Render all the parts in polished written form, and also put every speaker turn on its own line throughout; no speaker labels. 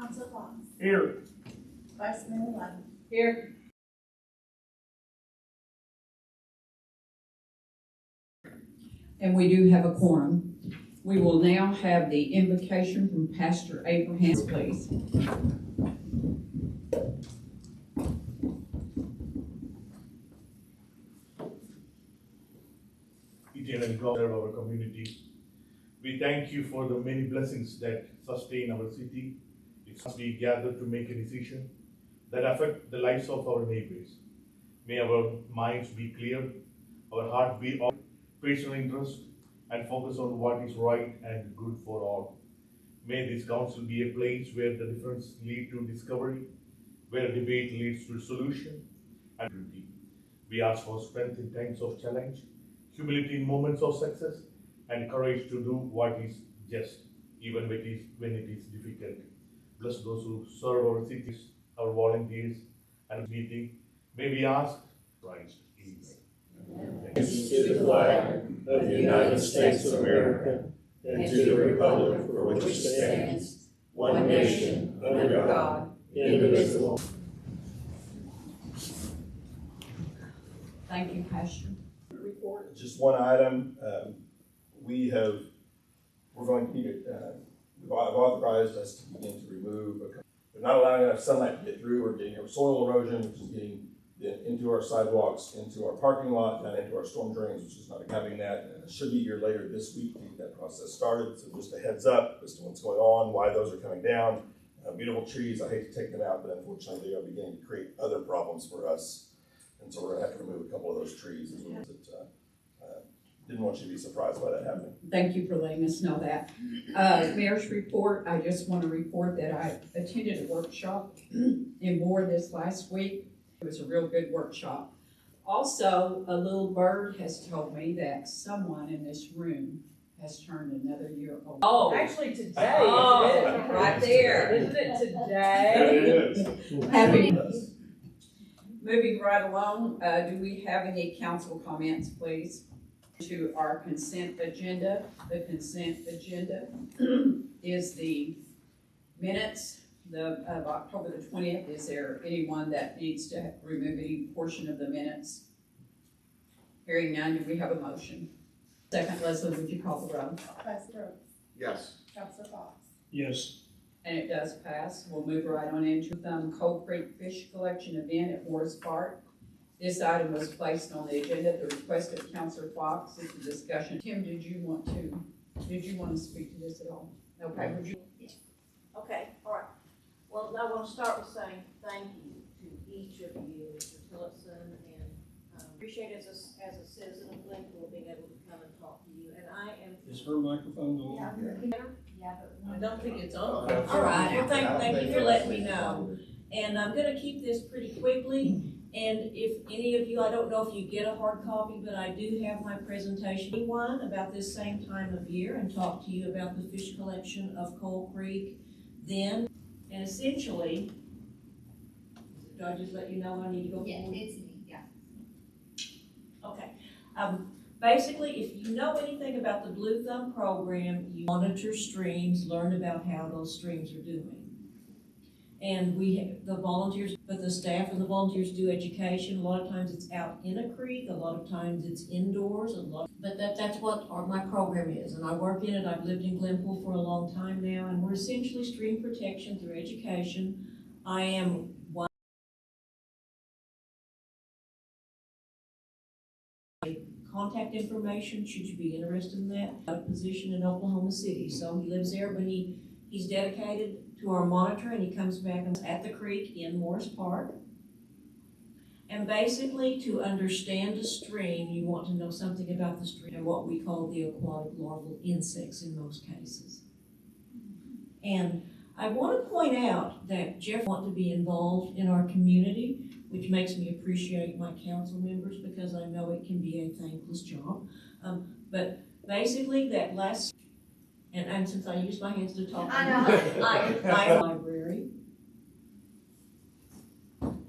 Councilor Fox.
Here.
Vice Mayor Levin.
Here. And we do have a quorum. We will now have the invocation from Pastor Abraham, please.
Eternal God of our community, we thank you for the many blessings that sustain our city. It's we gather to make a decision that affect the lives of our neighbors. May our minds be clear, our heart be of personal interest, and focus on what is right and good for all. May this council be a place where the difference lead to discovery, where debate leads to solution and unity. We ask for strength in times of challenge, humility in moments of success, and courage to do what is just, even when it is difficult. Bless those who serve our cities, our volunteers, and meeting. May we ask Christ. Amen.
To the flag of the United States of America and to the republic for which it stands, one nation, under God, indivisible.
Thank you, Pastor.
Report. Just one item. We're going to need it. I've authorized us to begin to remove. They're not allowing enough sunlight to get through. We're getting soil erosion, which is getting into our sidewalks, into our parking lot, and into our storm drains, which is not having that. Should be here later this week to get that process started. So just a heads up as to what's going on, why those are coming down. Beautiful trees. I hate to take them out, but unfortunately they are beginning to create other problems for us. And so we're going to have to remove a couple of those trees. Didn't want you to be surprised by that happening.
Thank you for letting us know that. Mayor's report, I just want to report that I attended a workshop in Moore this last week. It was a real good workshop. Also, a little bird has told me that someone in this room has turned another year old.
Oh, actually today.
Oh, right there.
Isn't it today?
It is.
Happy. Moving right along, do we have any council comments, please? To our consent agenda. The consent agenda is the minutes of October the 20th. Is there anyone that needs to remove any portion of the minutes? Hearing none, do we have a motion? Second, Leslie, would you call the roll?
Vice Mayor.
Yes.
Councilor Fox.
Yes.
And it does pass. We'll move right on into the Coal Creek Fish Collection event at Morris Park. This item was placed on the agenda at the request of Councilor Fox. It's a discussion. Tim, did you want to speak to this at all? Okay, would you?
Okay, all right. Well, I want to start with saying thank you to each of you, Mr. Tillotson, and appreciate it as a citizen of Glenpool being able to come and talk to you. And I am.
Is her microphone on?
Yeah, but
I don't think it's on.
all right. Well, thank you for letting me know. And I'm going to keep this pretty quickly. And if any of you, I don't know if you get a hard copy, but I do have my presentation one about this same time of year and talk to you about the fish collection of Coal Creek then. And essentially, do I just let you know I need to go forward?
Yeah, it's me, yeah.
Okay. Basically, if you know anything about the Blue Thumb program, you monitor streams, learn about how those streams are doing. And we have the volunteers, but the staff and the volunteers do education. A lot of times it's out in a creek, a lot of times it's indoors, but that's what my program is. And I work in it. I've lived in Glenpool for a long time now, and we're essentially stream protection through education. I am one contact information, should you be interested in that. A position in Oklahoma City. So he lives there, but he's dedicated to our monitor, and he comes back at the creek in Morris Park. And basically, to understand a stream, you want to know something about the stream and what we call the aquatic larval insects in most cases. And I want to point out that Jeff wants to be involved in our community, which makes me appreciate my council members because I know it can be a thankless job. But basically, that last. And since I use my hands to talk, I library.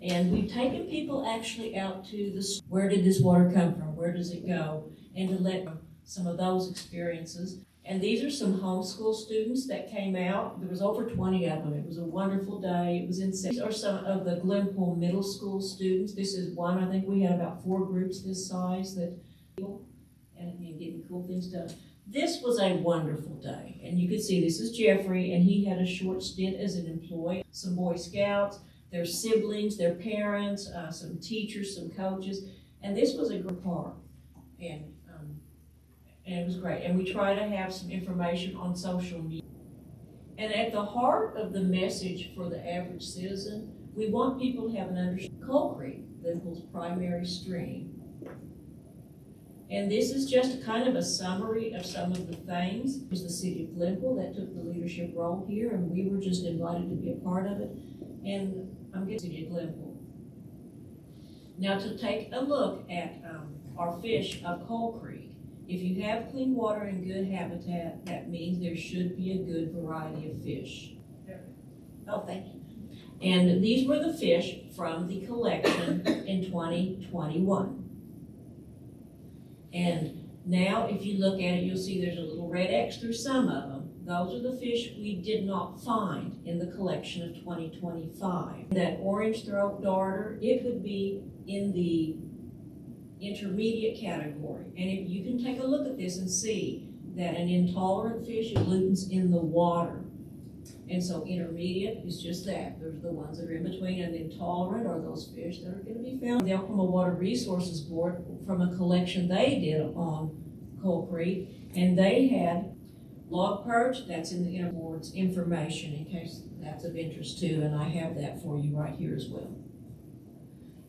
And we've taken people actually out to where did this water come from? Where does it go? And to let some of those experiences. And these are some homeschool students that came out. There was over 20 of them. It was a wonderful day. It was in, these are some of the Glenpool middle school students. This is one, I think we had about 4 groups this size that, and getting cool things done. This was a wonderful day. And you could see this is Jeffrey, and he had a short stint as an employee. Some Boy Scouts, their siblings, their parents, some teachers, some coaches. And this was a group park. And it was great. And we try to have some information on social media. And at the heart of the message for the average citizen, we want people to have an understanding of Coal Creek, Glenpool's primary stream. And this is just kind of a summary of some of the things. It was the city of Glenpool that took the leadership role here, and we were just invited to be a part of it. And I'm getting the city of Glenpool. Now to take a look at our fish of Coal Creek. If you have clean water and good habitat, that means there should be a good variety of fish. Oh, thank you. And these were the fish from the collection in 2021. And now if you look at it, you'll see there's a little red X through some of them. Those are the fish we did not find in the collection of 2025. That orange throat darter, it would be in the intermediate category. And if you can take a look at this and see that an intolerant fish pollutants in the water. And so intermediate is just that. There's the ones that are in between, and the intolerant are those fish that are going to be found. The Oklahoma Water Resources Board, from a collection they did on Coal Creek, and they had log perch, that's in the board's information in case that's of interest too, and I have that for you right here as well.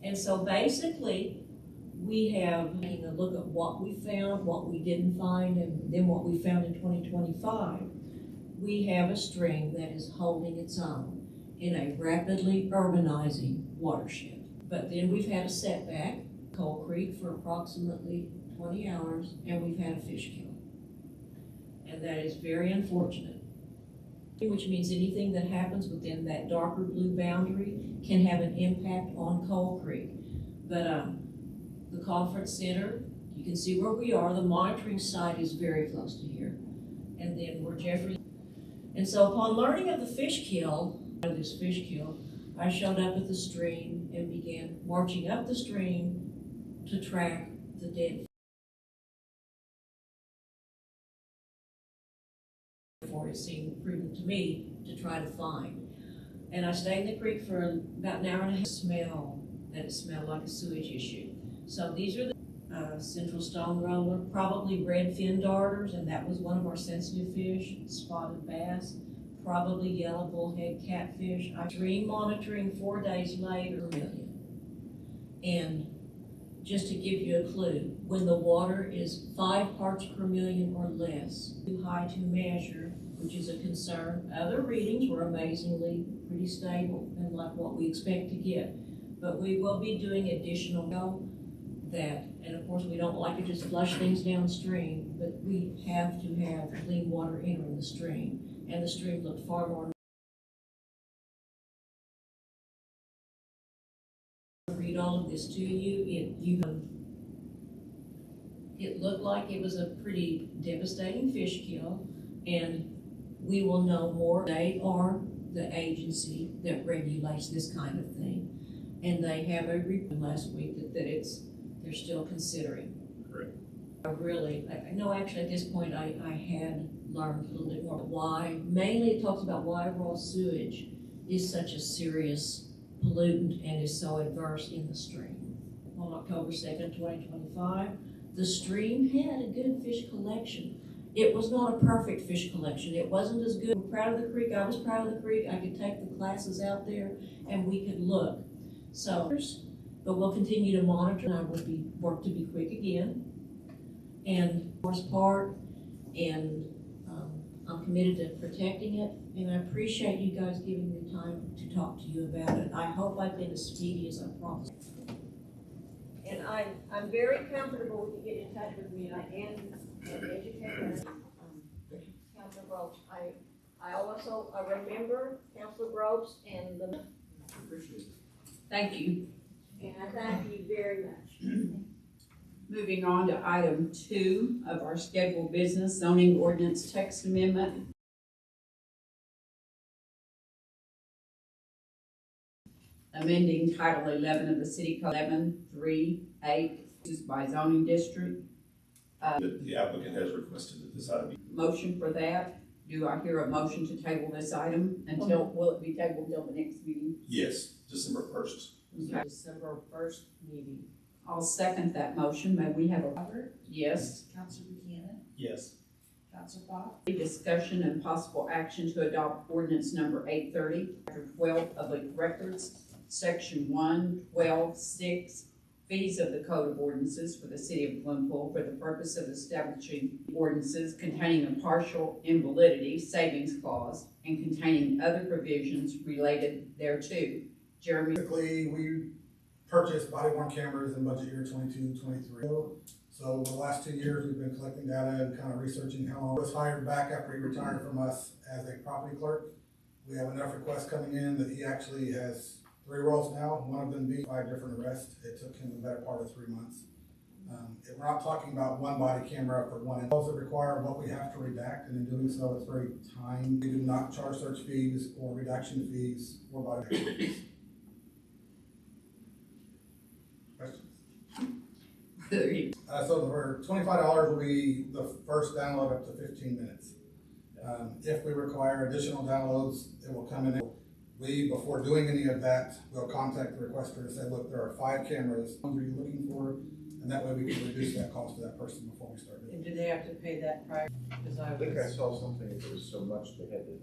And so basically, we have taken a look at what we found, what we didn't find, and then what we found in 2025. We have a stream that is holding its own in a rapidly urbanizing watershed. But then we've had a setback, Coal Creek, for approximately 20 hours, and we've had a fish kill. And that is very unfortunate, which means anything that happens within that darker blue boundary can have an impact on Coal Creek. But the conference center, you can see where we are. The monitoring site is very close to here. And then where Jeffrey. And so upon learning of the fish kill, I showed up at the stream and began marching up the stream to track the dead fish. Therefore, it seemed prudent to me to try to find. And I stayed in the creek for about an hour and a half. It smelled like a sewage issue. So these are the central stone roller, probably red fin darters, and that was one of our sensitive fish, spotted bass, probably yellow bullhead catfish. I stream monitoring 4 days later, and just to give you a clue, when the water is 5 parts per million or less, too high to measure, which is a concern. Other readings were amazingly pretty stable and like what we expect to get. But we will be doing additional that, and of course we don't like to just flush things downstream, but we have to have clean water entering the stream, and the stream looked far more. Read all of this to you. It looked like it was a pretty devastating fish kill, and we will know more. They are the agency that regulates this kind of thing, and they have a report last week that they're still considering.
Correct.
I know actually at this point I had learned a little bit more why. Mainly it talks about why raw sewage is such a serious pollutant and is so adverse in the stream. On October 2nd, 2025, the stream had a good fish collection. It was not a perfect fish collection. It wasn't as good. We're proud of the creek. I was proud of the creek. I could take the classes out there and we could look. So, but we'll continue to monitor, and I will work to be quick again. And forest part, and I'm committed to protecting it, and I appreciate you guys giving me time to talk to you about it. I hope I've been as speedy as I promised. And I'm very comfortable with you getting in touch with me. I am an educator. Councilor Groves, I also remember Councilor Groves and the.
Appreciate it.
Thank you.
And I thank you very much.
Moving on to item 2 of our scheduled business, zoning ordinance text amendment. Amending Title 11 of the City Code 11.3.8, used by zoning district.
The applicant has requested that this item be.
Motion for that. Do I hear a motion to table this item until, will it be tabled until the next meeting?
Yes, December 1st.
Okay.
December 1st meeting.
I'll second that motion. May we have a,
Robert,
yes?
Counselor Buchanan,
Yes.
Counselor Fox,
Discussion and possible action to adopt ordinance number 830, Chapter 12 Public Records, Section 112.6, fees of the Code of Ordinances for the City of Glenpool for the purpose of establishing ordinances containing a partial invalidity savings clause and containing other provisions related thereto. Jeremy?
Typically, we purchased body-worn cameras in budget year 22-23. So the last 2 years, we've been collecting data and kind of researching how long. He was hired back after he retired from us as a property clerk. We have enough requests coming in that he actually has 3 roles now, one of them being 5 different arrests. It took him the better part of 3 months. We're not talking about one body camera for one. It also require what we have to redact, and in doing so, it's very time. We do not charge search fees or redaction fees or body fees. Questions? So for $25 will be the first download up to 15 minutes. If we require additional downloads, it will come in. We, before doing any of that, will contact the requester and say, look, there are 5 cameras. What are you looking for? And that way we can reduce that cost to that person before we start doing
And
it.
do they have to pay that price? Because
I think I saw something, if it was so much, they had to.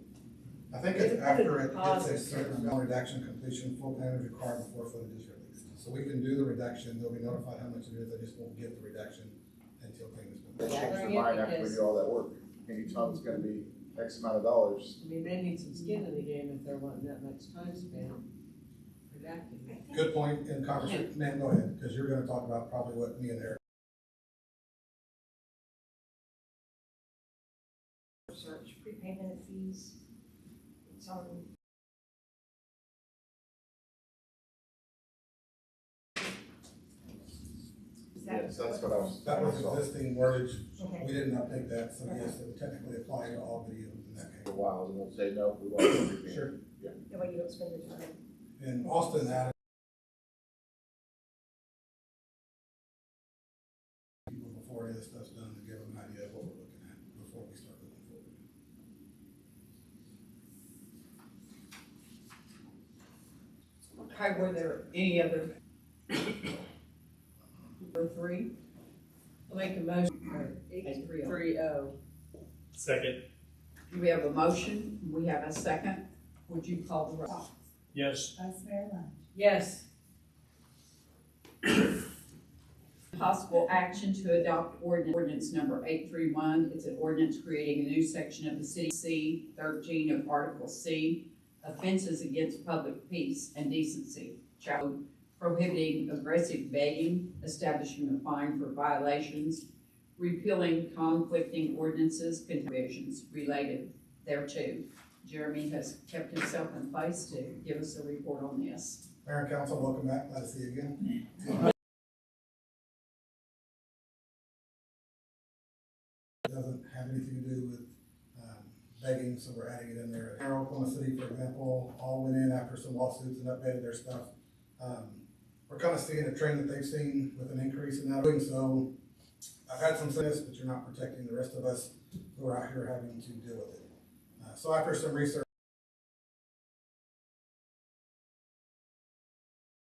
I think it's after it gets a certain amount of redaction completion, full payment is required before footage is released. So we can do the redaction, they'll be notified how much it is, they just won't get the redaction until payment's been
They
made.
change their mind after we do all that work. Any time's gonna be X amount of dollars.
I mean, they need some skin in the game if they're wanting that much time spent redacting.
Good point in conversation, man, go ahead, because you're gonna talk about probably what me and Eric.
search prepayment fees. It's on.
Yes, that's what I was.
That was existing wordage,
Okay.
we didn't update that, so yes, it would technically apply to all videos in that
For a
case.
while, and they'll say, no, we want everything.
Sure,
That way you don't spend your time.
and Austin added people before any of this stuff's done to give them an idea of what we're looking at before we start looking forward.
Okay, were there any other? Number 3?
I'll make a motion for
830.
830.
Second.
Do we have a motion? We have a second. Would you call the roll?
Fox,
Yes.
Vice Mayor Lunch,
Yes.
Possible action to adopt ordinance number 831. It's an ordinance creating a new section of the city C 13 of Article C, offenses against public peace and decency, chapter prohibiting aggressive begging, establishing a fine for violations, repealing conflicting ordinances, provisions related thereto. Jeremy has kept himself in place to give us a report on this.
Mayor and council, welcome back, glad to see you again. It doesn't have anything to do with begging, so we're adding it in there. Here, Oklahoma City, for example, all went in after some lawsuits and updated their stuff. We're kind of seeing a trend that they've seen with an increase in that. Doing so, I've had some success, but you're not protecting the rest of us who are out here having to deal with it. So after some research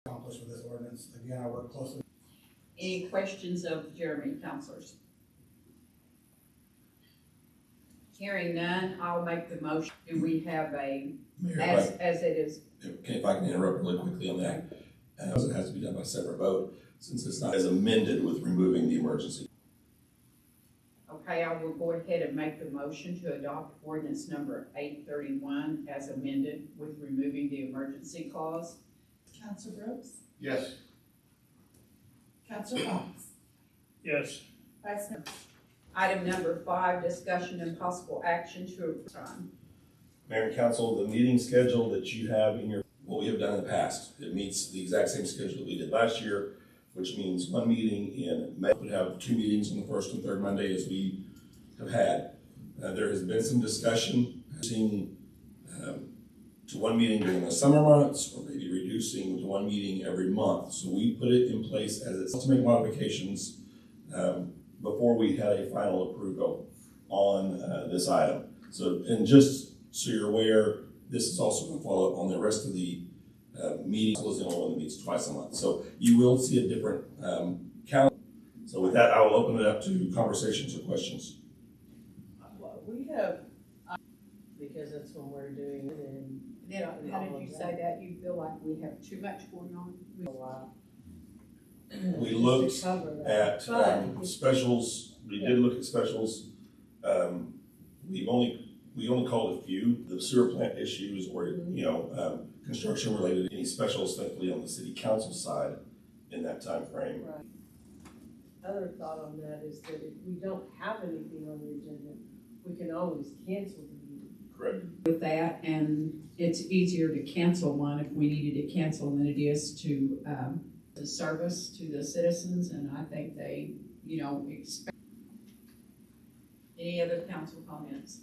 accomplished with this ordinance, again, I work closely.
Any questions of Jeremy, councilors? Hearing none, I'll make the motion. Do we have a,
Mayor,
as it is?
if I can interrupt really quickly on that. It has to be done by separate vote, since it's not as amended with removing the emergency.
Okay, I will go ahead and make the motion to adopt ordinance number 831 as amended with removing the emergency clause.
Counselor Brooks,
Yes.
Counselor Fox,
Yes.
Vice Mayor.
Item number 5, discussion and possible action to approve.
Mayor and council, the meeting schedule that you have in your, what we have done in the past, it meets the exact same schedule we did last year. which means one meeting in May. We have 2 meetings on the first and third Monday as we have had. There has been some discussion, to one meeting during the summer months, or maybe reducing to one meeting every month. So we put it in place as it's to make modifications before we had a final approval on this item. So, and just so you're aware, this is also going to follow up on the rest of the meetings. It's the only one that meets twice a month. So you will see a different calendar. So with that, I will open it up to conversations or questions.
Well, we have, because that's when we're doing it and.
How did you say that? You feel like we have too much going on?
A while.
We
Just
looked
to cover that.
at specials. We did look at specials. We only called a few. The sewer plant issues or, construction related, any specials, thankfully, on the city council side in that time frame.
Right. Other thought on that is that if we don't have anything on the agenda, we can always cancel the meeting.
Correct.
With that, and it's easier to cancel one if we needed to cancel than it is to, the service to the citizens, and I think they, expect. Any other council comments?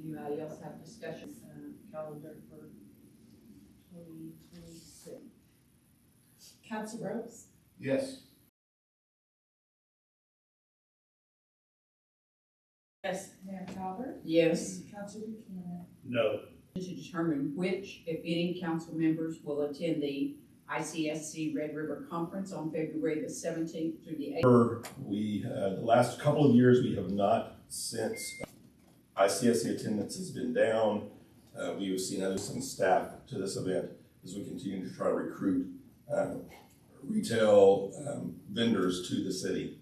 Anybody else have discussion?
Calendar for 2026.
Council Brooks?
Yes.
Yes.
Mayor Calvert?
Yes.
Council Buchanan?
No.
To determine which, if any, council members will attend the ICSC Red River Conference on February the 17th through the 8th.
We, the last couple of years, we have not since ICSC attendance has been down. We have seen some staff to this event as we continue to try to recruit retail vendors to the city.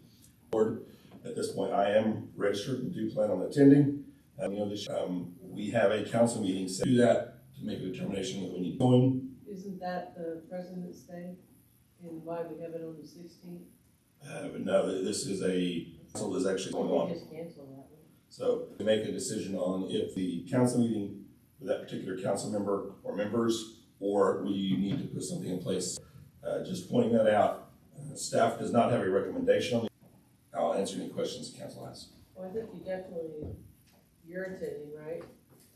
At this point, I am registered and do plan on attending. We have a council meeting to do that to make a determination that we need going.
Isn't that the President's Day and why we have it on the 16th?
But no, this is a council is actually going on.
Just cancel that one.
So to make a decision on if the council meeting with that particular council member or members, or we need to put something in place. Just pointing that out, staff does not have a recommendation on it. I'll answer any questions the council has.
Well, I think you're attending, right?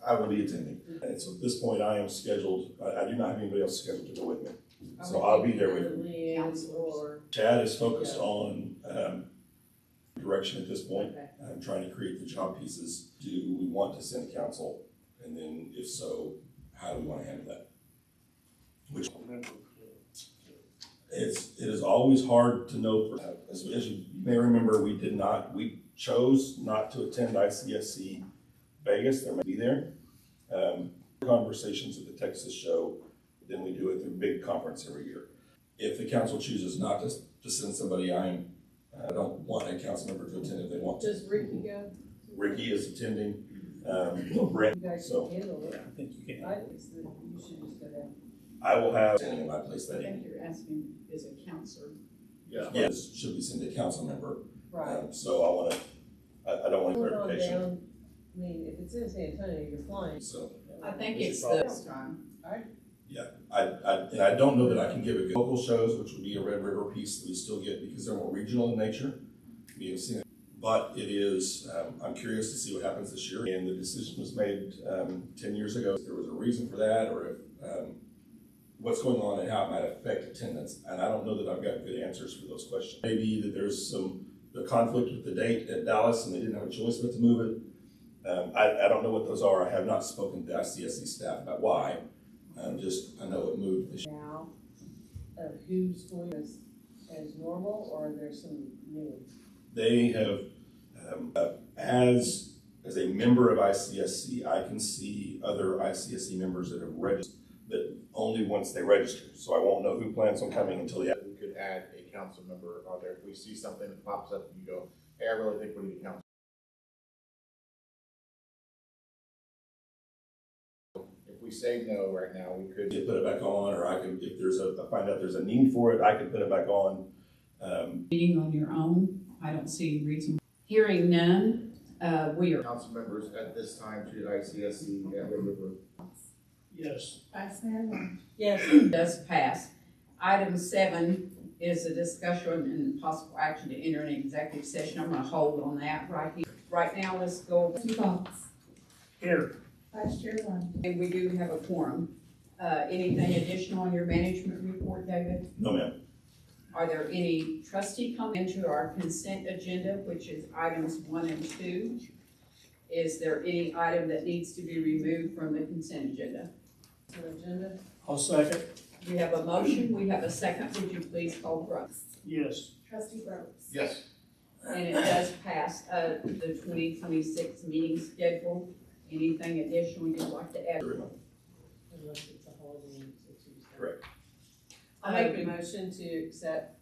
I will be attending. And so at this point, I am scheduled, I do not have anybody else scheduled to go with me. So I'll be there with you.
Or.
Chad is focused on direction at this point.
Okay.
I'm trying to create the job pieces. Do we want to send council? And then if so, how do we want to handle that? Which it is always hard to know. As you may remember, we chose not to attend ICSC Vegas. There may be there. Conversations at the Texas show, then we do it through a big conference every year. If the council chooses not to send somebody, I don't want a council member to attend if they want to.
Does Ricky go?
Ricky is attending.
You
Brent,
guys
so
can handle it.
I think you can.
I think you should just go down.
I will have standing in my place
I
that
think
evening.
you're asking as a counselor.
Yeah.
Yes, should be sent to council member.
Right.
So I don't want
Hold on
clarification.
down. I mean, if it's in San Antonio, you're flying.
So,
I think
We should
it's
probably-
this time.
and I don't know that I can give a good local shows, which would be a Red River piece that we still get because they're more regional in nature. We have seen it, but it is, I'm curious to see what happens this year. And the decision was made 10 years ago. If there was a reason for that, or if what's going on and how it might affect attendance. And I don't know that I've got good answers for those questions. Maybe that there's the conflict with the date at Dallas and they didn't have a choice but to move it. I don't know what those are. I have not spoken to ICSC staff about why. I know it moved this year.
Now, of who's going as normal, or there's some new?
They have, as a member of ICSC, I can see other ICSC members that have registered, but only once they register. So I won't know who plans on coming until the.
We could add a council member on there. If we see something that pops up and you go, hey, I really think we need a council. If we say no right now, we could.
Put it back on, or I could, if I find out there's a need for it, I could put it back on.
Meeting on your own, I don't see any reason. Hearing none, we are.
Council members at this time to ICSC at Red River.
Yes.
Vice Mayor Lynch.
Yes.
Does pass. Item 7 is a discussion and possible action to enter an executive session. I'm gonna hold on that right here. Right now, let's go,
Trustee Fox.
Here.
Vice Chair Lynch.
and we do have a quorum. Anything additional on your management report, David?
No, ma'am.
Are there any trustee comments to our consent agenda, which is items 1 and 2? Is there any item that needs to be removed from the consent agenda?
Agenda?
I'll second.
We have a motion, we have a second. Would you please call the roll?
Yes.
Trustee Brooks.
Yes.
And it does pass, the 2026 meeting schedule. Anything additional you'd like to add?
Unless it's a holiday, it's a Tuesday.
Correct.
I'll make a motion to accept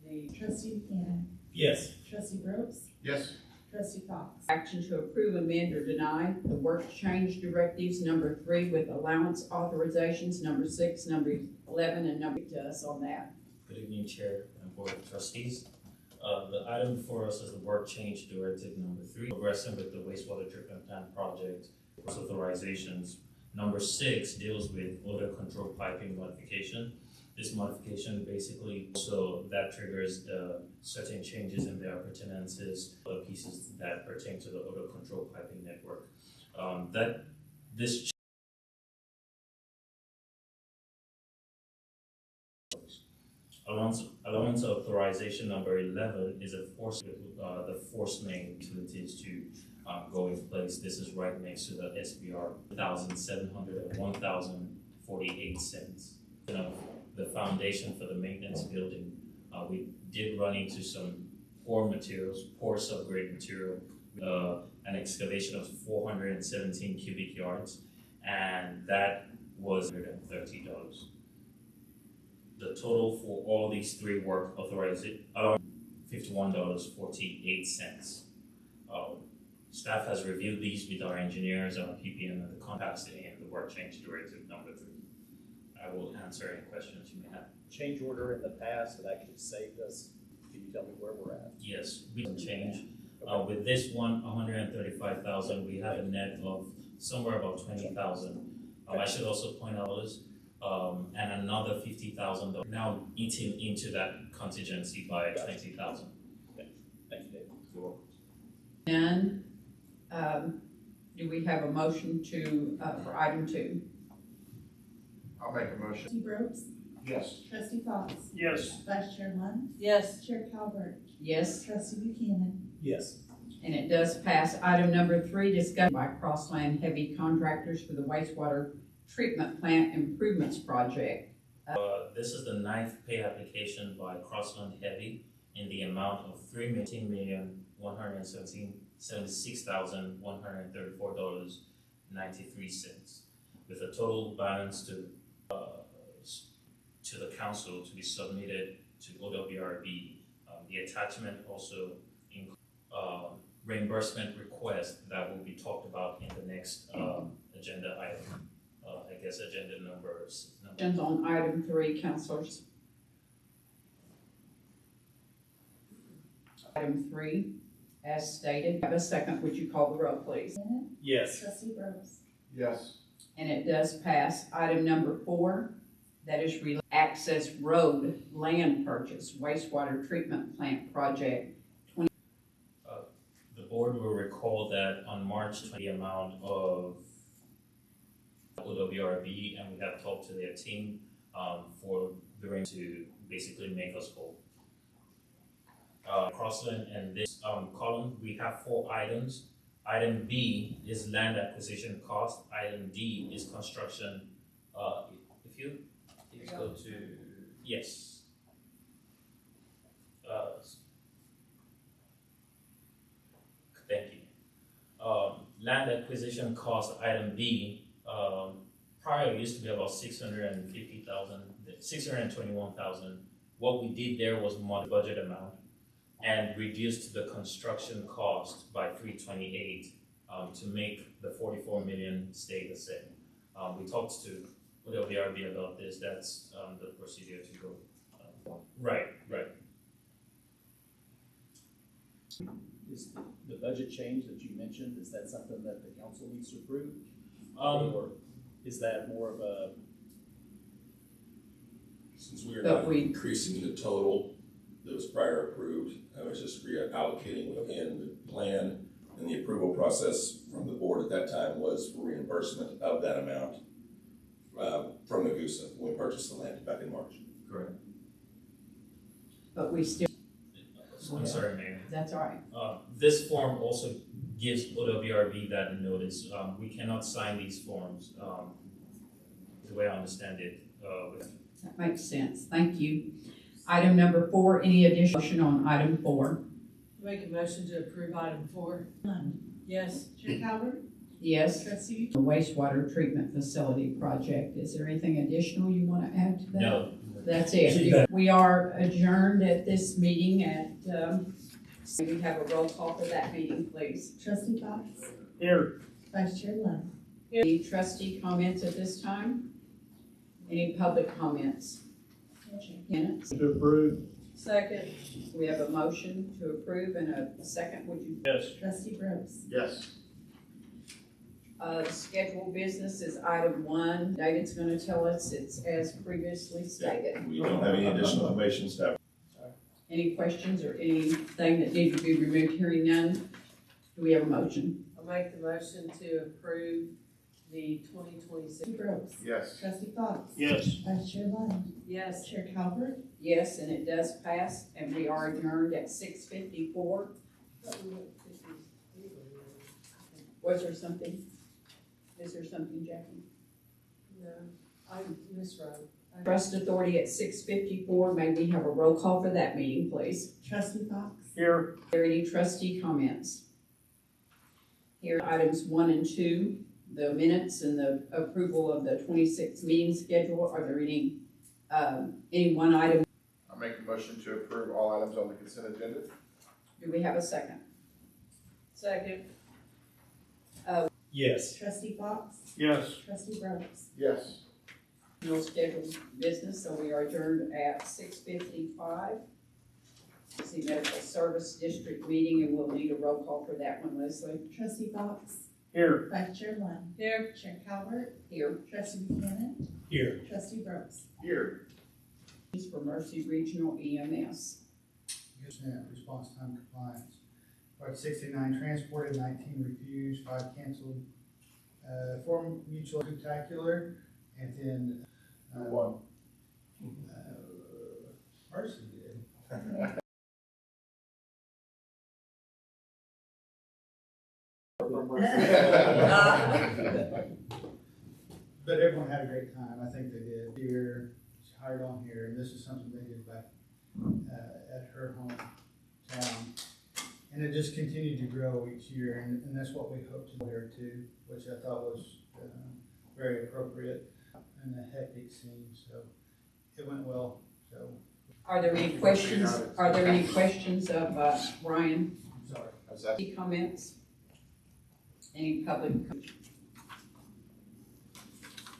the,
Trustee Buchanan.
Yes.
Trustee Brooks.
Yes.
Trustee Fox.
Action to approve, amend, or deny the work change directives number 3 with allowance authorizations number 6, number 11, and number to us on that.
Good evening, Chair and Board of Trustees. The item before us is the work change directive number 3, progressing with the wastewater treatment plant project authorizations. Number 6 deals with odor control piping modification. This modification basically, so that triggers certain changes in their appurtenances, the pieces that pertain to the odor control piping network. This allowance authorization number 11 is a force the force main utilities to go in place. This is right next to the SBR 1,700 and 1,048 cents. The foundation for the maintenance building, we did run into some poor materials, poor subgrade material, an excavation of 417 cubic yards, and that was $130. The total for all these 3 work authorized $51.48. Staff has reviewed these with our engineers, our PPM, and the contacts in the work change directive number 3. I will answer any questions you may have.
Change order in the past that actually saved us. Can you tell me where we're at?
Yes, we can change. With this one, 135,000, we have a net of somewhere about 20,000. I should also point out this, and another $50,000 now eating into that contingency by 20,000.
Okay. Thank you, David.
You're welcome.
None. Do we have a motion to, for item 2?
I'll make a motion.
Trustee Brooks.
Yes.
Trustee Fox.
Yes.
Vice Chair Lynch.
yes.
Chair Calvert.
Yes,
Trustee Buchanan.
Yes.
and it does pass. Item number 3, discussion by Crossland Heavy Contractors for the wastewater treatment plant improvements project.
This is the 9th pay application by Crossland Heavy in the amount of $3,176,134.93, with a total balance to the council to be submitted to OWRB. The attachment also includes reimbursement request that will be talked about in the next agenda item. I guess agenda numbers.
Questions on item 3, councilors? Item 3, as stated. Have a second. Would you call the roll, please?
Buchanan.
Yes.
Trustee Brooks.
Yes.
And it does pass. Item number 4, that is access road land purchase wastewater treatment plant project.
The board will recall that on March 20, the amount of OWRB, and we have talked to their team for the ring to basically make us whole. Crossland and this column, we have 4 items. Item B is land acquisition cost. Item D is construction. If you go to, yes. Thank you. Land acquisition cost, item B, prior it used to be about 621,000. What we did there was mod budget amount and reduced the construction cost by 328 to make the 44 million stay the same. We talked to WRB about this. That's the procedure to go. Right.
Is the budget change that you mentioned, is that something that the council needs to approve?
Um,
Or Is that more of a,
Since we are
But
not
we-
increasing the total that was prior approved, I was just reallocating within the plan, and the approval process from the board at that time was for reimbursement of that amount from Nagusa when we purchased the land back in March.
Correct.
But we still,
I'm sorry, Mayor.
that's all right.
This form also gives OWRB that notice. We cannot sign these forms, the way I understand it.
That makes sense. Thank you. Item number 4, any additional motion on item 4?
Make a motion to approve item 4.
Lund,
Yes.
Chair Calvert,
Yes.
Trustee
The wastewater treatment facility project. Is there anything additional you want to add to that?
No.
That's it. We are adjourned at this meeting at, we have a roll call for that meeting, please.
Trustee Fox,
here,
Vice Chair Lund.
Any trustee comments at this time? Any public comments? Minutes?
to approve?
Second.
We have a motion to approve and a second. Would you,
Yes.
Trustee Brooks,
Yes.
scheduled business is item 1. David's gonna tell us it's as previously stated.
We don't have any additional information, staff.
Any questions or anything that needs to be removed? Hearing none. Do we have a motion?
I'll make the motion to approve the 2026.
Trustee Brooks,
Yes.
Trustee Fox,
Yes.
Vice Chair Lund,
Yes.
Chair Calvert,
Yes, and it does pass, and we are adjourned at 6:54. Was there something? Is there something, Jackie?
No, I miswrote.
Trust Authority at 6:54. May we have a roll call for that meeting, please?
Trustee Fox,
Here.
Are there any trustee comments? Here, items 1 and 2, the minutes and the approval of the 26 meeting schedule. Are there any one item?
I'll make the motion to approve all items on the consent agenda.
Do we have a second?
Second.
Yes.
Trustee Fox,
Yes.
Trustee Brooks.
Yes.
No scheduled business, so we are adjourned at 6:55. It's the Medical Service District meeting, and we'll need a roll call for that one, Leslie.
Trustee Fox,
Here.
Vice Chair Lund,
Here.
Chair Calvert,
Here,
Trustee Buchanan,
Here.
Trustee Brooks.
Here.
is for Mercy Regional EMS.
Response time compliance. Part 69 transported, 19 refused, 5 canceled. 4 mutual spectacular, and then
One.
Mercy did. But everyone had a great time. I think they did. Here, she hired on here, and this is something they did back at her hometown. And it just continued to grow each year, and that's what we hope to do here too, which I thought was very appropriate in a hectic scene. So it went well. So
Are there any questions? Are there any questions of Ryan?
sorry.
Any comments? Any public?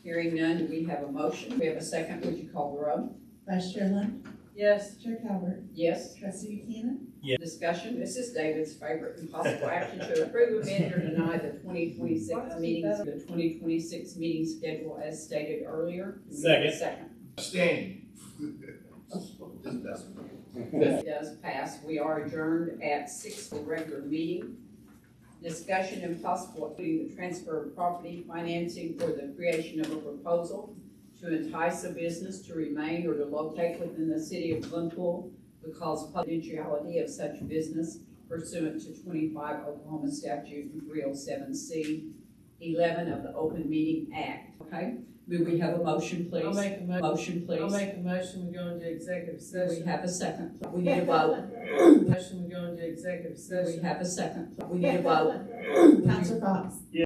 Hearing none, do we have a motion? We have a second. Would you call the roll?
Vice Chair Lund,
Yes.
Chair Calvert,
Yes.
Trustee Buchanan,
Discussion. This is David's favorite and possible action to approve, amend, or deny the 2026 meetings, the 2026 meeting schedule as stated earlier. Do we have a Second.
Abstain.
It does pass. We are adjourned at 6 for the regular meeting. Discussion and possible including the transfer of property financing for the creation of a proposal to entice a business to remain or to locate within the city of Glenpool because of confidentiality of such business pursuant to 25 Oklahoma statute and 307C 11 of the Open Meeting Act. Okay, may we have a motion, please?
I'll make a
Motion, please.
I'll make a motion, we go into executive
Do we
session.
have a second? We need a vote.
Motion, we go into executive
Do we
session.
have a second? We need a vote.
Counselor Fox.